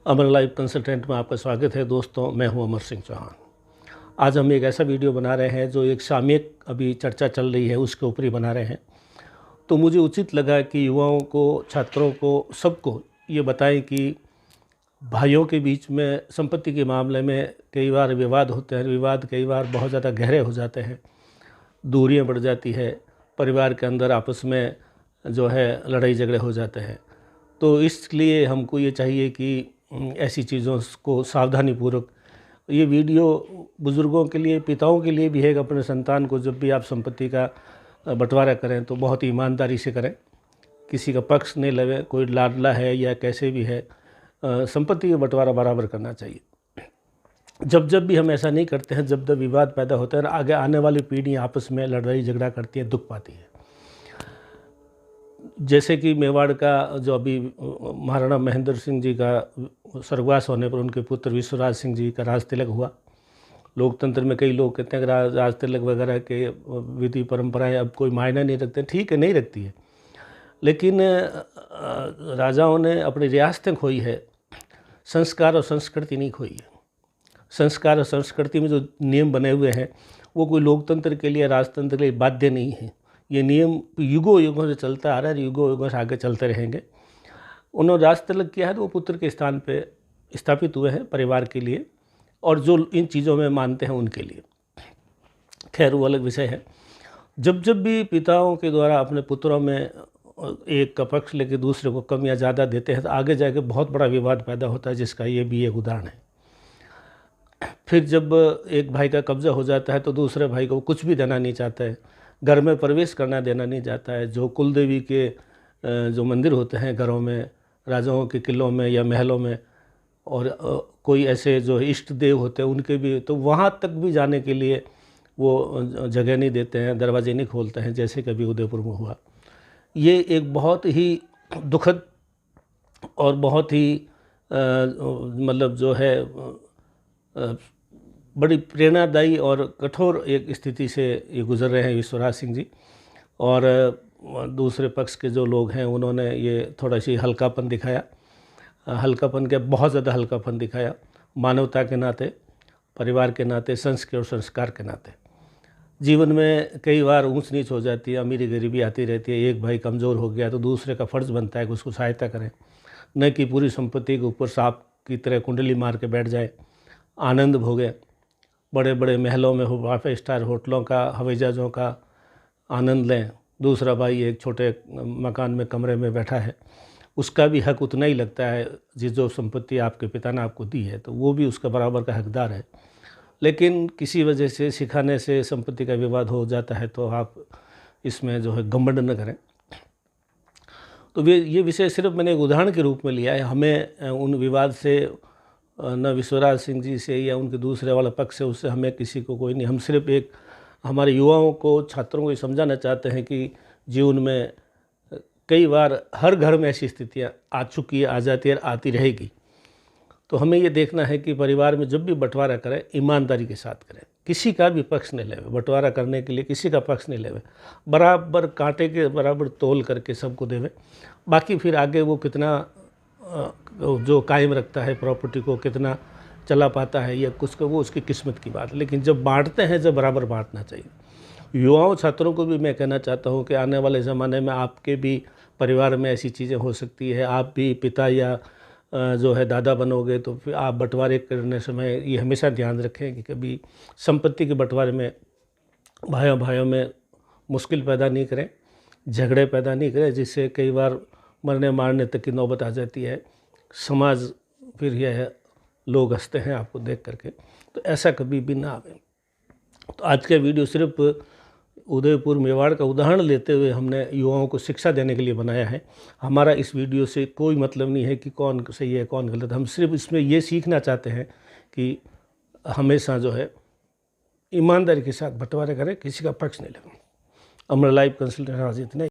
अमर life consultant में आपका स्वागत है दोस्तों। मैं हूं अमर सिंह चौहान। आज हम एक ऐसा वीडियो बना रहे हैं जो एक सामयिक अभी चर्चा चल रही है उसके ऊपर ही बना रहे हैं। तो मुझे उचित लगा कि युवाओं को, छात्रों को, सबको ये बताएं कि भाइयों के बीच में संपत्ति के मामले में कई बार विवाद होते हैं। विवाद कई बार बहुत ज़्यादा गहरे हो जाते हैं, दूरियाँ बढ़ जाती है, परिवार के अंदर आपस में जो है लड़ाई झगड़े हो जाते हैं। तो इसलिए हमको ये चाहिए कि ऐसी चीज़ों को सावधानीपूर्वक, ये वीडियो बुज़ुर्गों के लिए, पिताओं के लिए भी है कि अपने संतान को जब भी आप संपत्ति का बंटवारा करें तो बहुत ही ईमानदारी से करें, किसी का पक्ष नहीं लेवें। कोई लाडला है या कैसे भी है, संपत्ति का बंटवारा बराबर करना चाहिए। जब जब भी हम ऐसा नहीं करते हैं, जब जब विवाद पैदा होता है, आगे आने वाली पीढ़ी आपस में लड़ाई झगड़ा करती है, दुख पाती है। जैसे कि मेवाड़ का जो अभी महाराणा महेंद्र सिंह जी का स्वर्गवास होने पर उनके पुत्र विश्वराज सिंह जी का राज तिलक हुआ। लोकतंत्र में कई लोग कहते हैं कि राज तिलक वगैरह के विधि परंपराएं अब कोई मायने नहीं रखते। ठीक है, नहीं रखती है, लेकिन राजाओं ने अपनी रियासतें खोई है, संस्कार और संस्कृति नहीं खोई है। संस्कार और संस्कृति में जो नियम बने हुए हैं वो कोई लोकतंत्र के लिए, राजतंत्र के लिए बाध्य नहीं है। ये नियम युगों युगों से चलता आ रहा है, युगों युगों से आगे चलते रहेंगे। उन्होंने राज तिलक किया है तो वो पुत्र के स्थान पे स्थापित हुए हैं परिवार के लिए, और जो इन चीज़ों में मानते हैं उनके लिए। खैर, वो अलग विषय है। जब जब भी पिताओं के द्वारा अपने पुत्रों में एक का पक्ष लेके दूसरे को कम या ज़्यादा देते हैं तो आगे जाके बहुत बड़ा विवाद पैदा होता है, जिसका ये भी एक उदाहरण है। फिर जब एक भाई का कब्जा हो जाता है तो दूसरे भाई को कुछ भी देना नहीं चाहता है, घर में प्रवेश करना देना नहीं चाहता है। जो कुल देवी के जो मंदिर होते हैं घरों में, राजाओं के किलों में या महलों में, और कोई ऐसे जो इष्ट देव होते हैं उनके भी, तो वहाँ तक भी जाने के लिए वो जगह नहीं देते हैं, दरवाजे नहीं खोलते हैं, जैसे कभी उदयपुर में हुआ। ये एक बहुत ही दुखद और बहुत ही मतलब जो है बड़ी प्रेरणादायी और कठोर एक स्थिति से ये गुजर रहे हैं विश्वराज सिंह जी। और दूसरे पक्ष के जो लोग हैं उन्होंने ये थोड़ा सी हल्कापन दिखाया, हल्कापन के बहुत ज़्यादा हल्कापन दिखाया, मानवता के नाते, परिवार के नाते, संस्कार और संस्कार के नाते। जीवन में कई बार ऊंच नीच हो जाती है, अमीरी गरीबी आती रहती है। एक भाई कमज़ोर हो गया तो दूसरे का फ़र्ज़ बनता है कि उसको सहायता करें, न कि पूरी संपत्ति के ऊपर सांप की तरह कुंडली मार के बैठ जाए, आनंद भोगे, बड़े बड़े महलों में हो, 5 स्टार होटलों का, हवाई जहाज़ों का आनंद लें। दूसरा भाई एक छोटे मकान में, कमरे में बैठा है, उसका भी हक उतना ही लगता है जिस जो संपत्ति आपके पिता ने आपको दी है, तो वो भी उसका बराबर का हकदार है। लेकिन किसी वजह से, सिखाने से संपत्ति का विवाद हो जाता है तो आप इसमें जो है घमंड न करें। तो ये विषय सिर्फ मैंने एक उदाहरण के रूप में लिया है। हमें उन विवाद से, न विश्वराज सिंह जी से या उनके दूसरे वाला पक्ष से, उससे हमें किसी को कोई नहीं। हम सिर्फ एक हमारे युवाओं को, छात्रों को ये समझाना चाहते हैं कि जीवन में कई बार हर घर में ऐसी स्थितियाँ आ चुकी है, आ जाती है, आती रहेगी। तो हमें ये देखना है कि परिवार में जब भी बंटवारा करें ईमानदारी के साथ करें, किसी का भी पक्ष नहीं लेवे। बंटवारा करने के लिए किसी का पक्ष नहीं लेवे, बराबर कांटे के बराबर तोल करके सबको देवे। बाकी फिर आगे वो कितना जो कायम रखता है प्रॉपर्टी को, कितना चला पाता है या कुछ को, वो उसकी किस्मत की बात है। लेकिन जब बांटते हैं, जब बराबर बांटना चाहिए। युवाओं, छात्रों को भी मैं कहना चाहता हूँ कि आने वाले ज़माने में आपके भी परिवार में ऐसी चीज़ें हो सकती है। आप भी पिता या जो है दादा बनोगे तो फिर आप बंटवारे करने समय ये हमेशा ध्यान रखें कि कभी संपत्ति के बंटवारे में भाइयों भाइयों में मुश्किल पैदा नहीं करें, झगड़े पैदा नहीं करें, जिससे कई बार मरने मारने तक की नौबत आ जाती है। समाज फिर यह है, लोग हंसते हैं आपको देख करके, तो ऐसा कभी भी ना आवे। तो आज का वीडियो सिर्फ उदयपुर मेवाड़ का उदाहरण लेते हुए हमने युवाओं को शिक्षा देने के लिए बनाया है। हमारा इस वीडियो से कोई मतलब नहीं है कि कौन सही है कौन गलत। हम सिर्फ इसमें ये सीखना चाहते हैं कि हमेशा जो है ईमानदारी के साथ बंटवारे करें, किसी का पक्ष नहीं लें। अमर लाइफ कंसल्टेंट इतने